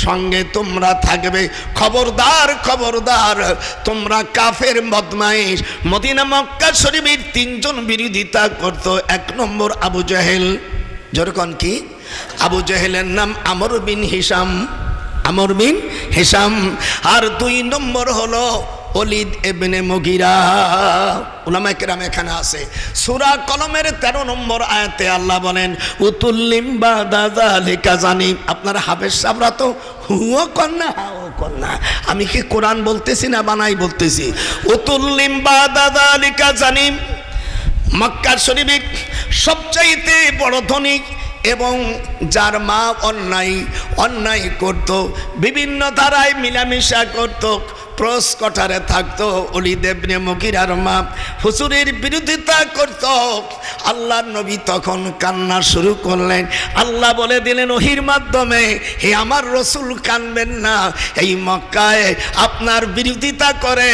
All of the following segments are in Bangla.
সঙ্গে তোমরা থাকবে। খবরদার খবরদার, তোমরা কাফের বদমাইশ। মদিনা মক্কা শরীফের তিনজন বিরোধিতা করত। এক নম্বর আবু জাহেল, যেরকম কি আবু জাহেলের নাম আমর বিন হিসাম, আমর বিন হিসাম। আর দুই নম্বর হলো ওলিদ ইবনে মুগিরা। উলামায়ে কেরাম এখানে আছে। সূরা কলমের 13 নম্বর আয়াতে আল্লাহ বলেন উতুল্লিম বাদা যালিকা জানিম। আপনারা হাফেজ সাহেবরা তো হুও কন্যা হাও কন্যা, আমি কি কোরআন বলতেছি না বানাই বলতেছি? উতুল্লিম বাদা যালিকা জানিম। মক্কা শরীফের সবচাইতে বড় ধনী এবং যার মা অন্যায় করত, বিভিন্ন ধারায় মিলামিশা করত, ক্রস কটারে থাকতো। ওলিদ ইবনে মুগিরার মা হুজুরের বিরোধিতা করত। আল্লাহর নবী তখন কান্না শুরু করলেন। আল্লাহ বলে দিলেন ওহির মাধ্যমে, হে আমার রসুল কানবেন না। এই মক্কায় আপনার বিরোধিতা করে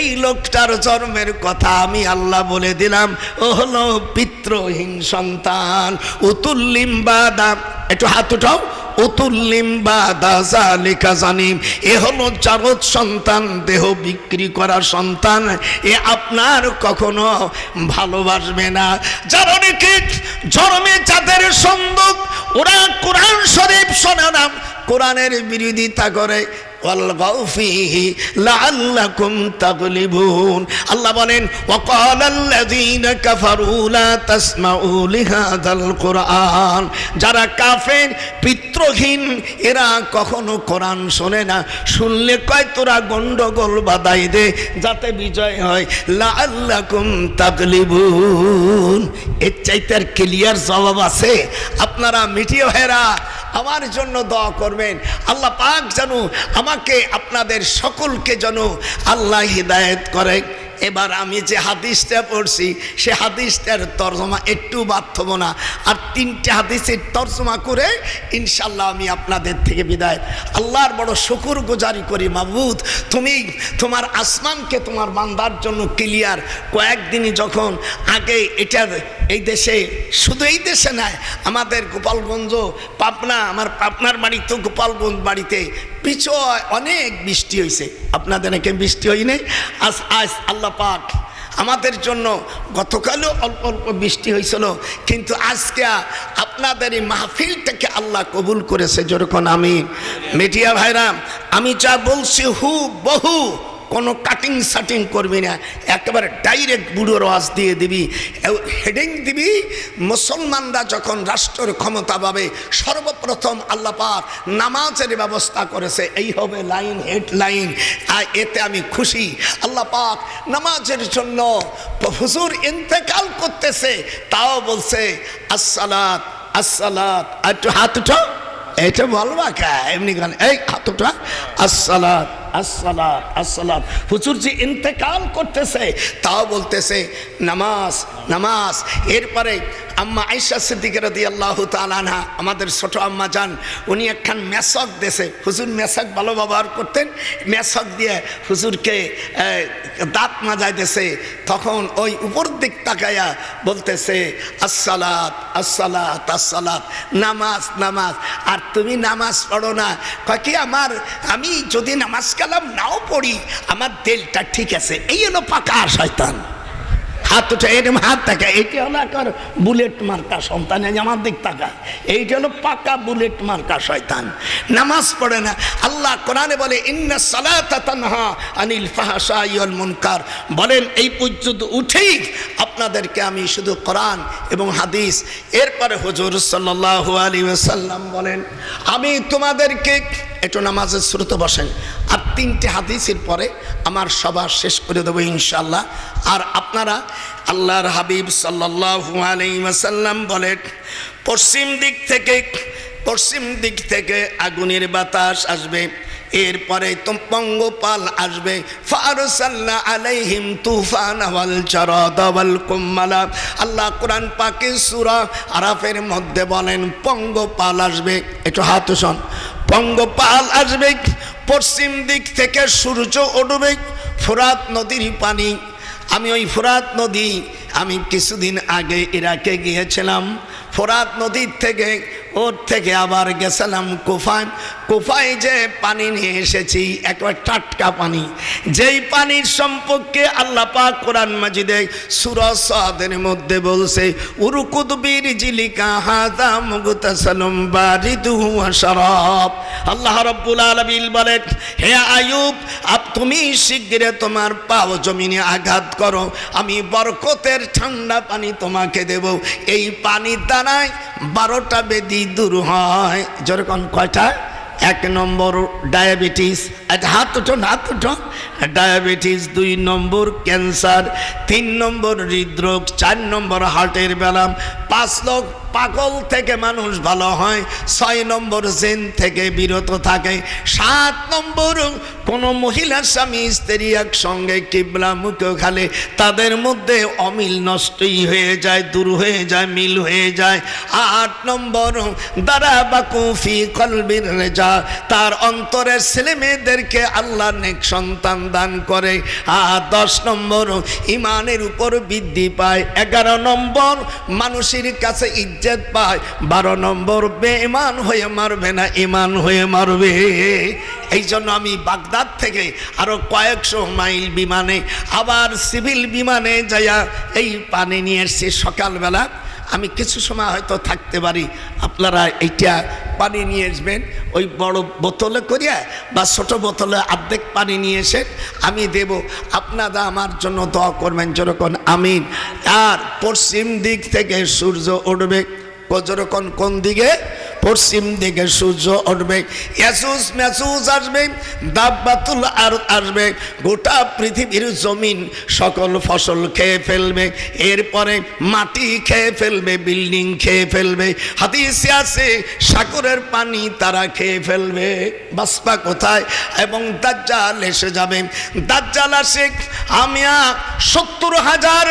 এই লোকটার জন্মের কথা আমি আল্লাহ বলে দিলাম। ও হলো পিতৃহীন সন্তান। উতুল্লিম বাদা, একটু হাত উঠাও। উতুল্লিম বাদা যালিকা জানিম। এ হলো জারদ সন্তান, দেহ বিক্রি করার সন্তান। এ আপনার কখনো ভালোবাসবে না। যারা অনেকে জন্মে যাদের সন্দেহ, ওরা কোরআন শরীফ শোনে না, কোরআনের বিরোধিতা করে। আল্লাহ বলেন যারা কাফের পিতৃহীন এরা কখনো কোরআন শোনে না। শুনলে কয় তোরা গন্ডগোল বাধাই দে যাতে বিজয় হয়। লাআল্লাকুম তাগলিবুন। এর চাইতে আর ক্লিয়ার জবাব আছে? আপনারা মিটিয়ে হেরা আমার জন্য দোয়া করবেন। আল্লাহ পাক যেন আমাকে আপনাদের সকলকে যেন আল্লাহ হিদায়াত করে। এবার আমি যে হাদিসটা পড়ছি সে হাদিসটার তরজমা একটু বাদ থব না, আর 3টে হাদিসের তরজমা করে ইনশাল্লাহ আমি আপনাদের থেকে বিদায়। আল্লাহর বড় শুকর গুজারি করি, মাবুদ তুমি তোমার আসমানকে তোমার বান্দার জন্য ক্লিয়ার। কয়েকদিনই যখন আগে এটা এই দেশে, শুধু এই দেশে নয়, আমাদের গোপালগঞ্জ, পাবনা, আমার পাবনার বাড়ি তো গোপালগঞ্জ বাড়িতে পিছু অনেক বৃষ্টি হয়েছে। আপনাদের নাকি বৃষ্টি হয়নি? আজ আল্লাহ পাক আমাদের জন্য, গতকালও অল্প অল্প বৃষ্টি হয়েছিল, কিন্তু আজকে আপনাদের এই মাহফিলটাকে আল্লাহ কবুল করেছে। যেরকম আমি মিডিয়া ভাইরা, আমি যা বলছি বহু কোনো কাটিং সাটিং করবি না, একেবারে ডাইরেক্ট বুড়োর ওয়াজ দিয়ে দিবি, হেডিং দিবি। মুসলমানরা যখন রাষ্ট্রের ক্ষমতা পাবে সর্বপ্রথম আল্লাহ পাক নামাজের ব্যবস্থা করেছে, এই হবে লাইন, হেডলাইন। আর এতে আমি খুশি। আল্লাহ পাক নামাজের জন্য হুজুর ইন্তেকাল করতেছে, তাও বলছে আসসালাত আসসালাত। একটু হাত উঠো, এটা বলবা কা এমনি গান, এই হাত উঠা। আসসালাত আসসালাত আসসালাত। হুজুর যে ইন্তেকাল করতেছে তাও বলতেছে নামাজ নামাজ। এরপরে আম্মা আয়েশা সিদ্দিকা রাদিয়াল্লাহু তাআলা আনহা, আমাদের ছোট আম্মা জান, উনি একখান মেসক দেশে, হুজুর মেসক ভালো ব্যবহার করতেন, মেসক দিয়ে হুজুরকে দাঁত মাজাইতেছে। তখন ওই উপর দিক তাকায়া বলতেছে আসসালাত আসসালাত আসসালাত, নামাজ নামাজ। আর তুমি নামাজ পড়ো না? কয় কি আমি যদি নামাজ কালাম নাও পড়ি আমার দিলটা ঠিক আছে। এই হলো পাকা শয়তান। হাত উঠে, এরকম হাত তাকা, এইটা হলো একটা বুলেট মার্কা সন্তান। আমার দিক তাকা, এইটা হলো পাকা বুলেট মার্কা শয়তান। নামাজ পড়ে না। আল্লাহ কোরআনে বলে ইন্না সালাতা তানহা আনিল ফাহশাই ওয়াল মুনকার। বলেন এই পর্যন্ত উঠেই আপনাদেরকে আমি শুধু কোরআন এবং হাদিস। এরপরে হুজুর সাল্লাল্লাহু আলাইহি ওয়াসাল্লাম বলেন আমি তোমাদেরকে, একটু নামাজের শুরুতে বসেন, আর 3টে হাদিসের পরে আমার সভা শেষ করে দেবো ইনশাআল্লাহ। আর আপনারা আল্লাহর হাবিব সাল্লাল্লাহু আলাইহি ওয়াসাল্লাম বলেন পশ্চিম দিক থেকে আগুনের বাতাস আসবে, এরপরে পঙ্গপাল আসবে। ফারসালনা আলাইহিম তুফান ওয়াল জারাদ ওয়াল কুম্মালা। আল্লাহ কোরআন পাকে সূরা আরাফের মধ্যে বলেন পঙ্গপাল আসবে। একটু হাত শোন, পঙ্গপাল আসবে। পশ্চিম দিক থেকে সূর্য উঠবে, ফোরাত নদীর পানি। আমি ওই ফোরাত নদী, আমি কিছুদিন আগে ইরাকে গিয়েছিলাম। ফোরাত নদীর থেকে আবার গেছিলাম কুফায় যে পানি নিয়ে এসেছি একেবারে টাটকা পানি, যেই পানির সম্পর্কে আল্লাহ পাক কোরআন মাজিদে সূরা সাদের মধ্যে বলছে উরকুদ বিরজিলিকা হাযা মুগতাসালুম বারিদুহু ওয়া শারাব। আল্লাহ রাব্বুল আলামিন বলেন, হে আইয়ুব, তুমি শিগগিরই তোমার পাও জমিনে আঘাত করো, আমি বরকতের ঠান্ডা পানি তোমাকে দেব। এই পানির দ্বারায় 12টা ব্যাধি দূর হয়। যেরকম কয়টা? 1 নম্বর ডায়াবেটিস, হাত উঠুন, হাত উঠুন, ডায়াবেটিস। 2 নম্বর ক্যান্সার, 3 নম্বর হৃদরোগ, 4 নম্বর হার্টের ব্যায়াম, 5 লোক পাগল থেকে মানুষ ভালো হয়, 6 নম্বর জেন থেকে বিরত থাকে, 7 নম্বর কোনো মহিলার স্বামী স্ত্রী একসঙ্গে কিবলা মুখে খালে তাদের মধ্যে অমিল নষ্টই হয়ে যায়, দূর হয়ে যায়, মিল হয়ে যায়। 8 নম্বর দারা বা কুফি কলবির রেজা, তার অন্তরের ছেলে মেয়েদেরকে আল্লাহ নেক সন্তান দান করে। 10 নম্বর ইমানের উপর বৃদ্ধি পায়। 11 নম্বর মানুষের কাছে ইজ্জত পায়। 12 নম্বর বেঈমান হয়ে মারবে না, ঈমান হয়ে মারবে। এই জন্য আমি বাগদাদ থেকে আরো কয়েকশো মাইল বিমানে আবার সিভিল বিমানে যাইয়া এই পানি নিয়ে এসছি সকালবেলা। আমি কিছু সময় হয়তো থাকতে পারি, আপনারা এইটা পানি নিয়ে আসবেন ওই বড় বোতলে করিয়া বা ছোট বোতলে অর্ধেক পানি নিয়ে এসে আমি দেব। আপনারা আমার জন্য দোয়া করবেন যেরকম আমিন। আর পশ্চিম দিক থেকে সূর্য উঠবে, যেরকম কোন দিকে? পশ্চিম দিকে সূর্য উঠবে, ইয়াসুস মেসুস আসবে, দাব্বাতুল আরদ আসবে, গোটা পৃথিবীর জমিন সকল ফসল খেয়ে ফেলবে, এরপরে মাটি খেয়ে ফেলবে, বিল্ডিং খেয়ে ফেলবে। হাদিসে আছে সাগরের পানি তারা খেয়ে ফেলবে। বাসপা কোথায়? এবং দাজ্জাল এসে যাবে। দাজ্জাল আসে আমিয়া 70,000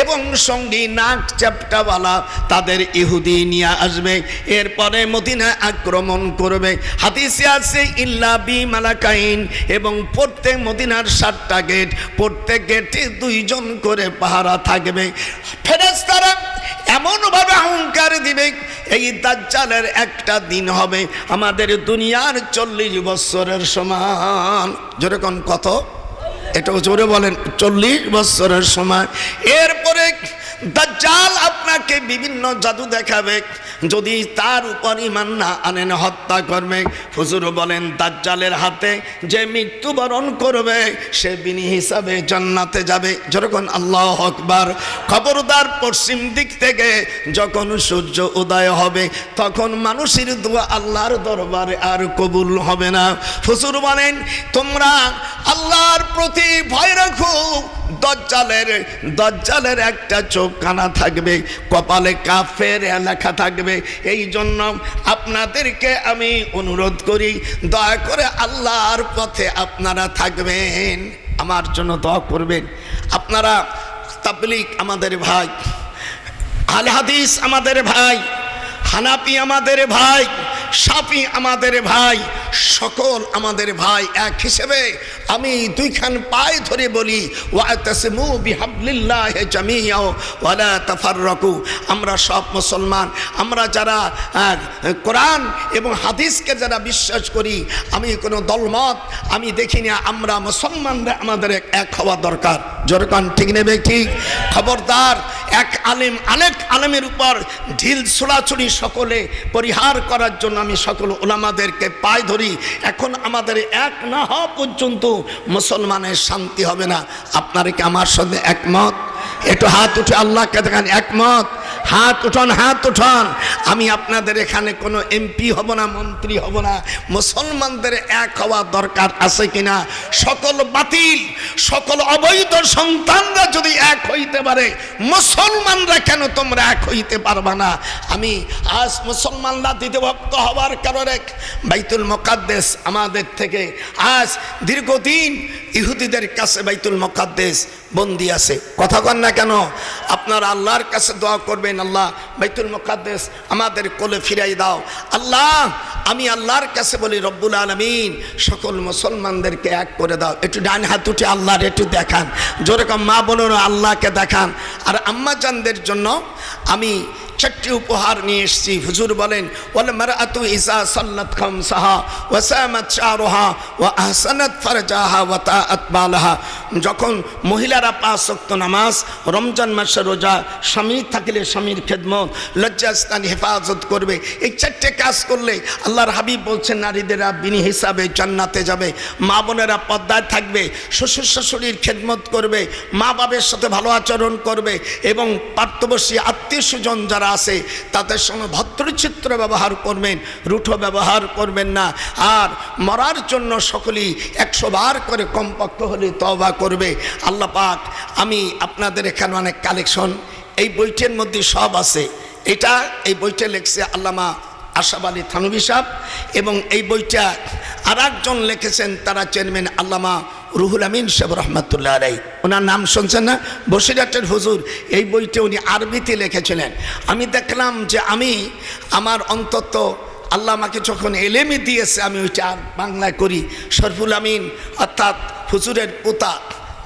এবং সঙ্গী নাক চ্যাপটাওয়ালা তাদের ইহুদি নিয়ে আসবে। এরপরে মদিনায় আক্রমণ করবে। হাদিসে আছে ইল্লা বি মালাকাইন, এবং প্রত্যেক মদিনার 7টা গেট, প্রত্যেক গেটে 2 জন করে পাহারা থাকবে। ফেরেশতারা এমনভাবে অহংকার দিবে, এই দাজ্জালের একটা দিন হবে আমাদের দুনিয়ার 40 বছরের সমান। যেরকম কত? এটাও জোরে বলেন, 40 বছরের সময়। এরপরে দাজ্জাল আপনাকে বিভিন্ন জাদু দেখাবে, যদি তার উপর ঈমান না আনেন হত্যা করবে। হুজুর বলেন দাজ্জালের হাতে যে মৃত্যুবরণ করবে সে বিনি হিসাবে জান্নাতে যাবে। যখন আল্লাহু আকবার। খবরদার, পশ্চিম দিক থেকে যখন সূর্য উদয় হবে তখন মানুষের দোয়া আল্লাহর দরবারে আর কবুল হবে না। হুজুর বলেন তোমরা আল্লাহর প্রতি ভয় রাখো। দজ্জালের একটা চোখ কানা থাকবে, কপালে কাফের লেখা থাকবে। এই জন্য আপনাদেরকে আমি অনুরোধ করি দয়া করে আল্লাহর পথে আপনারা থাকবেন, আমার জন্য দোয়া করবেন। আপনারা তাবলীগ আমাদের ভাই, আহলে হাদিস আমাদের ভাই, হানাফি আমাদের ভাই, শাফি আমাদের ভাই, সকল আমাদের ভাই। এক হিসেবে আমি 2খান পায়ে ধরে বলি ওয়াতাসিমু বিহাবলিল্লাহি জামিআ ওয়া লা তাফাররাকু। আমরা সব মুসলমান, আমরা যারা কোরআন এবং হাদিসকে যারা বিশ্বাস করি, আমি কোনো দলমত আমি দেখি না। আমরা মুসলমানরা আমাদের এক হওয়া দরকার। যেরকম ঠিক নেবে ঠিক। খবরদার, এক আলেম আরেক আলেমের উপর ঢিল ছোড়াছুড়ি সকলে পরিহার করার জন্য আমি সকল উলামাদেরকে পায়ে ধরি। এখন আমাদের এক না হওয়া পর্যন্ত মুসলমানের শান্তি হবে না। আপনারা কি আমার সঙ্গে একমত? একটু হাত উঠে আল্লাহকে দেখান একমত। হাত উঠান, হাত উঠান। আমি আপনাদের এখানে কোনো এমপি হব না, মন্ত্রী হব না। মুসলমানদের এক হওয়া দরকার আছে কিনা? সকল বাতিল, সকল অবৈধ সন্তানরা যদি এক হইতে পারে, মুসলমানরা কেন তোমরা এক হইতে পারবা না? আমি আজ মুসলমানরা দ্বিতীয়ভক্ত হওয়ার কারণে বাইতুল মুকাদ্দাস আমাদের থেকে আজ দীর্ঘদিন ইহুদিদের কাছে বাইতুল মুকাদ্দাস বন্দী আছে। কথা কন না কেন? আপনারা আল্লাহর কাছে দোয়া করবেন, আল্লাহ বাইতুল মুকাদ্দাস আমাদের কোলে ফিরাই দাও। আল্লাহ আমি আল্লাহর কাছে বলি রব্বুল আলামিন সকল মুসলমানদেরকে এক করে দাও। একটু ডান হাত উঠে আল্লাহর একটু দেখান, যেরকম মা বোনেরা আল্লাহকে দেখান। আর আম্মা জানদের জন্য আমি 4টি উপহার নিয়ে এসেছি। হুজুর বলেন ওয়াল মারআতু ইযা সাল্লাত খামসাহা ওয়া সামাত শাহরুহা ওয়া আহসানাত ফারজাহা ওয়া তাআত বালাহা, যখন মহিলারা 5 ওয়াক্ত নামাজ, রমজান মাসে রোজা, স্বামী থাকলে স্বামীর খেদমত, লজ্জাস্থান হেফাজত করবে, এই 4টে কাজ করলে আল্লাহর হাবিব বলছেন নারীদেরা বিনি হিসাবে জান্নাতে যাবে। মা বোনেরা পর্দায় থাকবে, শ্বশুর শাশুড়ির খেদমত করবে, মা বাবার সাথে ভালো আচরণ করবে এবং পার্শ্ববর্তী আত্মীয় স্বজন যারা আছে তাদের সঙ্গে ভদ্রচিত্র ব্যবহার করবেন, রুঠো ব্যবহার করবেন না। আর মরার জন্য সকলেই 100 বার করে কমপক্ষ হলে তওবা করবে। আল্লাহ পাক, আমি আপনাদের এখানে অনেক কালেকশন এই বইটির মধ্যে সব আছে। এই বইটা লিখছে আল্লামা আশরাফ আলী থানভী সাহেব, এবং এই বইটা আর একজন লিখেছেন, তারা চেয়ারম্যান আল্লামা রুহুল আমিন সাহেব রহমতুল্লাহ আলাইহি। ওনার নাম শুনছেন না, বসিরহাটের হুজুর। এই বইটা উনি আরবিতে লিখেছিলেন। আমি দেখলাম যে আমার অন্তত আল্লাহ আমাকে যখন এলেমে দিয়েছে, আমি ওইটা আর বাংলায় করি। শরফুল আমিন অর্থাৎ হুজুরের পোতা,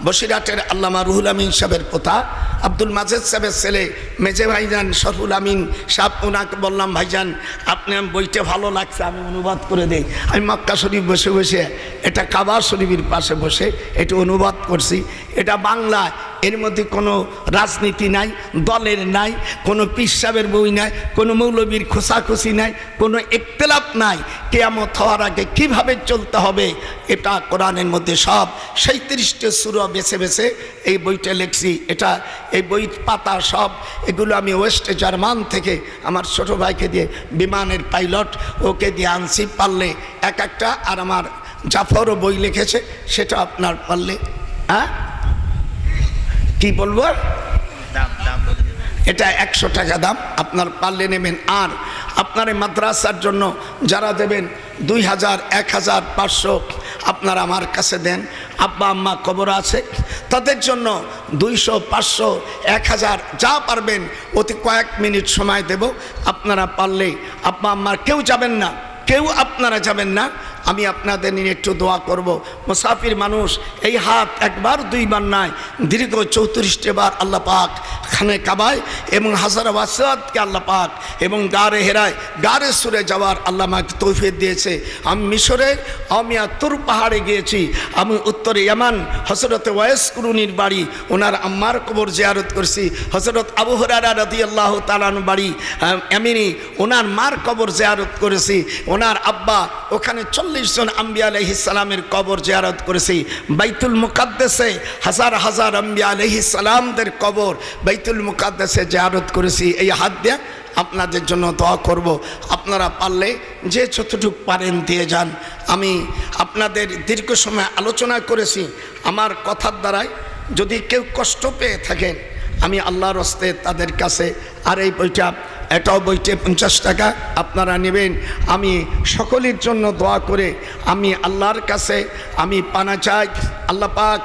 বসিরহাটের আল্লামা রুহুল আমিন সাহেবের পোতা, আব্দুল মাজেদ সাহেবের ছেলে মেজে ভাইজান শরফুল আমিন সাহেব, ওনাকে বললাম ভাইজান আপনার বইটা ভালো লাগছে, আমি অনুবাদ করে দেই। আমি মক্কা শরীফ বসে বসে, এটা কাবা শরীফের পাশে বসে এটা অনুবাদ করছি। এটা বাংলা, এর মধ্যে কোনো রাজনীতি নাই, দলের নাই, কোনো পীর সাহেবের বই নাই, কোনো মৌলবীর খোসাখুসি নাই, কোনো ইখতিলাফ নাই। কিয়ামত হওয়ার আগে কীভাবে চলতে হবে এটা কোরআনের মধ্যে সব 37টি সূরা বেছে বেছে এই বইটা লিখছি। এই বই পাতা সব এগুলো আমি ওয়েস্ট জার্মান থেকে আমার ছোটো ভাইকে দিয়ে, বিমানের পাইলট, ওকে দিয়ে আনছি। পারলে এক একটা, আর আমার জাফরও বই লিখেছে, সেটা আপনার পারলে কি বলবো, এটা 100 টাকা দাম, আপনার পারলে নেবেন। আর আপনার এই মাদ্রাসার জন্য যারা দেবেন 2000, 1000, 500 আপনারা আমার কাছে দেন। আব্বা আম্মা কবর আছে, তাদের জন্য 200, 500, 1000 যা পারবেন, অতি কয়েক মিনিট সময় দেব। আপনারা পারলে আব্বা আম্মার কেউ যাবেন না, কেউ আপনারা যাবেন না, আমি আপনাদের নিয়ে একটু দোয়া করব। মুসাফির মানুষ, এই হাত একবার দুইবার নয়, দীর্ঘ 34টি বার আল্লাহ পাক খানে কাবায় এবং হাজার ওয়াসাদকে আল্লাহ পাক এবং গারে হেরায়, গারে সুরে যাওয়ার আল্লাহ আমাকে তৌফিক দিয়েছে। আমি মিশরে আমিয়া তুর পাহাড়ে গিয়েছি, আমি উত্তরে ইয়ামান হযরত ওয়াইস কুরুনির বাড়ি, ওনার আম্মার কবর জিয়ারত করছি। হযরত আবু হুরায়রা রাদিয়াল্লাহু তাআলা আনহু বাড়ি এমনি, ওনার মার কবর জিয়ারত করেছি। ওনার আব্বা ওখানে 40 জন আম্বিয়া আলাইহিস সালামের কবর জিয়ারত করেছি। বাইতুল মুকাদ্দাসে হাজার হাজার আম্বিয়া আলাইহিস সালামদের কবর বাইতুল মুকাদ্দাসে জিয়ারত করেছি। এই হাত দিয়ে আপনাদের জন্য দোয়া করব। আপনারা পারলে যে যতটুকু পারেন দিয়ে যান। আমি আপনাদের দীর্ঘ সময় আলোচনা করেছি, আমার কথার দ্বারাই যদি কেউ কষ্ট পেয়ে থাকেন, আমি আল্লাহর হস্তে তাদের কাছে, আর এই বইটা, এটাও বইটে 50 টাকা আপনারা নেবেন। আমি সকলের জন্য দোয়া করে আমি আল্লাহর কাছে আমি পানা চাই, আল্লাহ পাক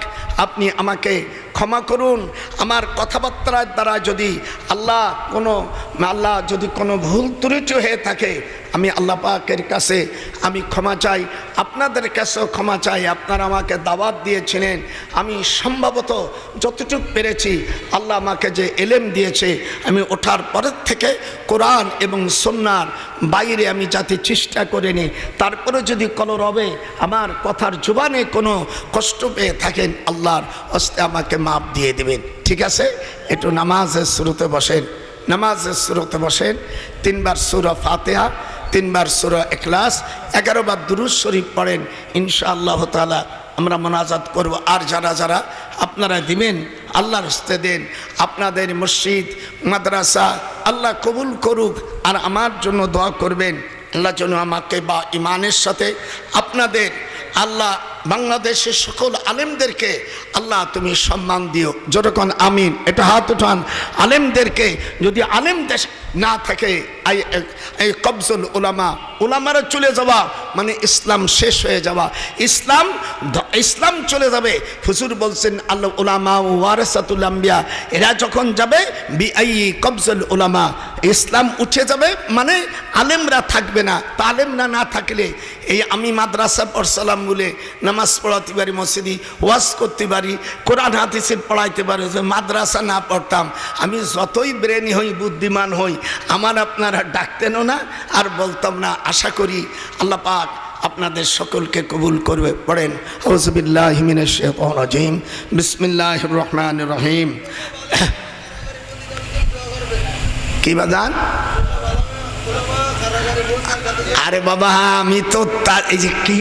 আপনি আমাকে ক্ষমা করুন। আমার কথাবার্তার দ্বারা যদি আল্লাহ যদি কোনো ভুল ত্রুটি হয়ে থাকে, আমি আল্লাহ পাকের কাছে আমি ক্ষমা চাই, আপনাদের কাছেও ক্ষমা চাই। আপনারা আমাকে দাওয়াত দিয়েছিলেন, আমি সম্ভবত যতটুকু পেরেছি, আল্লাহ আমাকে যে এলেম দিয়েছে, আমি ওঠার পরের থেকে কোরআন এবং সুন্নাহর বাইরে আমি যাতে চেষ্টা করিনি। তারপরে যদি কোনো রবে আমার কথার জবানে কোনো কষ্ট পেয়ে থাকেন, আল্লাহর হস্তে আমাকে মাপ দিয়ে দেবেন। ঠিক আছে, একটু নামাজের শুরুতে বসেন, নামাজের শুরুতে বসেন। 3 বার সূরা ফাতিহা, 3 বার সূরা ইখলাস, 11 বার দুরূদ শরীফ পড়েন। ইনশাআল্লাহ তাআলা আমরা মোনাজাত করব। আর যারা যারা আপনারা দিবেন, আল্লাহর হস্তে দেন। আপনাদের মসজিদ মাদ্রাসা আল্লাহ কবুল করুক। আর আমার জন্য দোয়া করবেন, আল্লাহ যেন আমাকে বা ইমানের সাথে আপনাদের, আল্লাহ বাংলাদেশের সকল আলেমদেরকে আল্লাহ তুমি সম্মান দিও। যতক্ষণ আমিন, এটা হাত উঠান। আলেমদেরকে যদি আলেম দেশ না থাকে এই কবজুল উলামা, উলামারা চলে যাওয়া মানে ইসলাম শেষ হয়ে যাওয়া, ইসলাম চলে যাবে। হুজুর বলছেন আল উলামা ওয়ারাসাতুল আম্বিয়া, এরা যখন যাবে বিআই কবজুল উলামা, ইসলাম উঠে যাবে মানে আলেমরা থাকবে না। তা আলেমরা না থাকলে এই আমি মাদ্রাসা পড়সালাম বলে নামাজ পড়াতে পারি, মসজিদে ওয়াজ করতে পারি, কোরআন হাদিসের পড়াইতে পারি, যে মাদ্রাসা না পড়তাম আমি যতই ব্রেনি হই, বুদ্ধিমান হই, আমার আপনারা ডাকতেনও না আর বলতাম না। আশা করি আল্লাহ পাক আপনাদের সকলকে কবুল করবে। পড়েন আউযুবিল্লাহি মিনাশ শাইতানির রাজিম, বিসমিল্লাহির রহমানির রহিম। কি বাজান? আরে বাবা আমি তো তার এই যে কি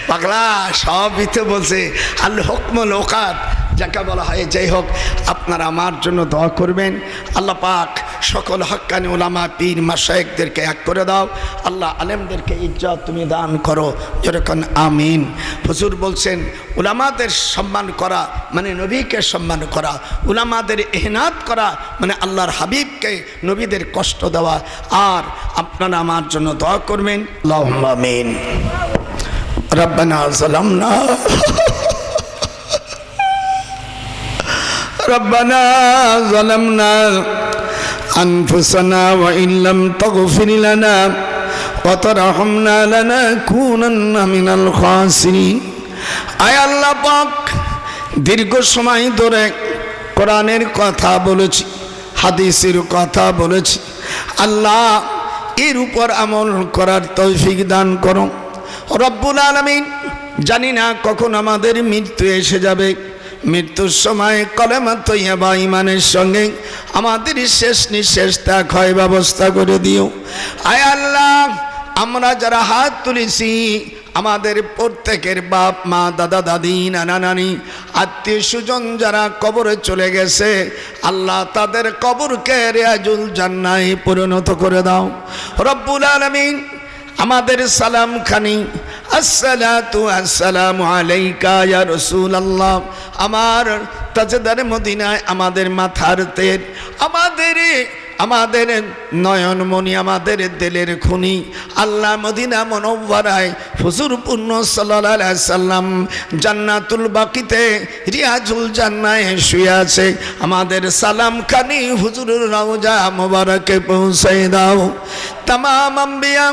পাগলা সবই তো বলছে আল হুকমুল ওকাত যাকে বলা হয়। যাই হোক, আপনারা আমার জন্য দোয়া করবেন। আল্লাহ পাক সকল হক্কানি উলামা পীর মাশায়েখদেরকে এক করে দাও। আল্লাহ আলেমদেরকে ইজ্জত তুমি দান করো, যেরকম আমিন। হুজুর বলছেন উলামাদের সম্মান করা মানে নবীকে সম্মান করা, উলামাদের ইহনাত করা মানে আল্লাহর হাবিবকে নবীদের কষ্ট দেওয়া। আর আপনারা আমার জন্য দোয়া করবেন। আল্লাহুম্মা আমিন। রব্বানা যালামনা ربنا ظلمنا أنفسنا وإن لم تغفر لنا وترحمنا لنكونن من الخاسرين। আয় আল্লাহ পাক, দীর্ঘ সময় ধরে কোরআনের কথা বলেছি, হাদিসের কথা বলেছি। আল্লাহ এর উপর আমল করার তৌফিক দান করো রব্বুল আলামিন। জানি না কখন আমাদের মৃত্যু এসে যাবে, মৃত্যুর সময় কলেমা তৈয়বা ঈমানের সঙ্গে আমাদের শেষ নিঃশ্বাস ত্যাগ হয় ব্যবস্থা করে দিও। আয় আল্লাহ, আমরা যারা হাত তুলেছি আমাদের প্রত্যেকের বাপ মা দাদা দাদি নানা নানি আত্মীয় স্বজন যারা কবরে চলে গেছে, আল্লাহ তাদের কবরকে রিয়াজুল জান্নাহে পরিণত করে দাও রব্বুল আলামিন। আমাদের সালাম খানি আসসালাতু আসসালামু আলাইকা ইয়া রাসূলুল্লাহ, আমার তাজদার মদিনায় আমাদের মাথার তেল, আমাদের নয়নমণি, আমাদের দিলের খুনি আল্লাহ মদিনা মুনাওয়ারায় হুজুর পূর্ণ সাল্লাল্লাহু আলাইহি সাল্লাম জান্নাতুল বাকিতে রিয়াজুল জান্নাহে শুয়ে আছে। আমাদের সালাম খানি হুজুরের রওজা মোবারকে পৌঁছে দাও। তামাম আম্বিয়া,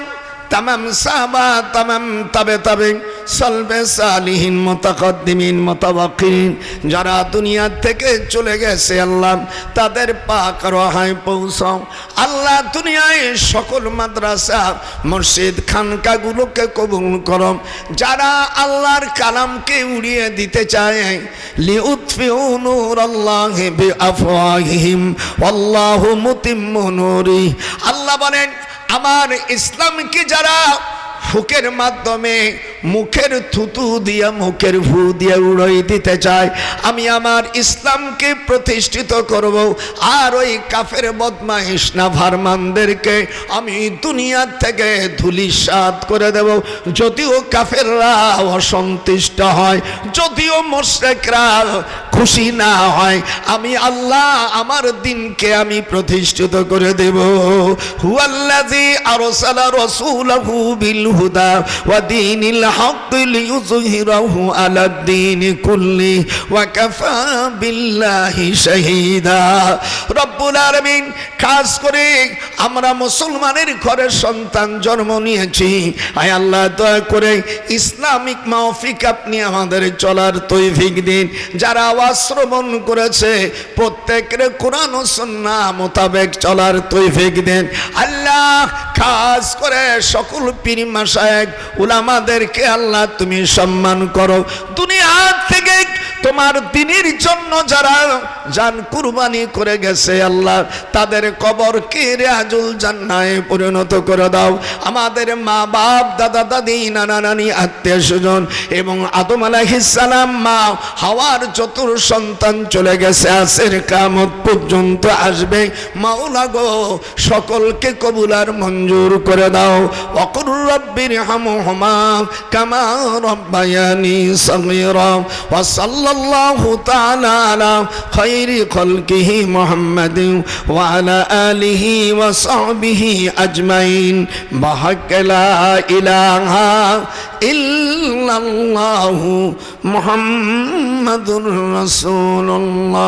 তামাম সাহাবা, তামাম তাবে সালবে সালিহিন মুতাকদ্দিমিন মুতাওয়াক্কিরিন যারা দুনিয়া থেকে চলে গেছে আল্লাহ তাদের পাক রহায় পৌঁছাও। আল্লাহ দুনিয়ায় সকল মাদ্রাসা মসজিদ খানকাগুলোকে কবুল করো। যারা আল্লাহর কালামকে উড়িয়ে দিতে চায় লিউতফিউ নূরাল্লাহি বিআফওয়াহিহিম ওয়াল্লাহু মুতিম্মু নূরি, আল্লাহ বলেন আমার ইসলামকে যারা ফুকের মাধ্যমে মুখের থুতু দিয়া মুখের ফু দিয়া উড়াই দিতে চায়, আমি আমার ইসলামকে প্রতিষ্ঠিত করব। আর ওই কাফের বদমাইশ না ফারমানদেরকে আমি দুনিয়ার থেকে ধূলিসাৎ করে দেব। যদিও কাফেররা অসন্তুষ্ট হয়, যদিও মুশরিকরা খুশি না হয়, আমি আল্লাহ আমার দিনকে আমি প্রতিষ্ঠিত করে দেব। হুয়াল্লাযী আরসালা রাসূলাহু বিল হুদা ওয়া দীনিল হক লিইয়ুযহিরাহু আলাদ দীনি কুল্লি ওয়া কাফা বিল্লাহি শাহীদা। রব্বুল আলামিন, খাস করে আমরা মুসলমানের ঘরে সন্তান জন্ম নিয়েছি, আয় আল্লাহ দয়া করে ইসলামিক মাহফিল আপনি আমাদের চলার তৌফিক দিন। যারা শ্রবণ করেছে প্রত্যেকের কোরআন ও সুন্নাহ মোতাবেক চলার তৌফিক দেন আল্লাহ। খাস করে সকল পীর মাশায়েখ উলামাদেরকে আল্লাহ তুমি সম্মান করো। দুনিয়া থেকে তোমার দ্বীনের জন্য যারা জান কুরবানি করে গেছে আল্লাহ তাদের কবরকে রিয়াজুল জান্নাহে পরিণত করে দাও। আমাদের মা বাপ দাদা দাদি নানা নানি আত্মীয় স্বজন এবং আদম আলাইহিস সালাম মা হাওয়ার যত সন্তান চলে গেছে আসের কিয়ামত পর্যন্ত আসবে, মাওলা গো সকলকে কবুল আর মঞ্জুর করে দাও। ওয়াকুর রাব্বিরহামহুমা কামা রাব্বায়ানি সগীরা ওয়া সাল্লাল্লাহু সাল্লাল্লাহু তাআলা আলা খায়রি খালকিহি মুহাম্মাদিন ওয়া আলা আলিহি ওয়া সাহবিহি আজমাইন বিহাক্কি লা ইলাহা ইল্লাল্লাহু মুহাম্মাদুর রাসূলুল্লাহ।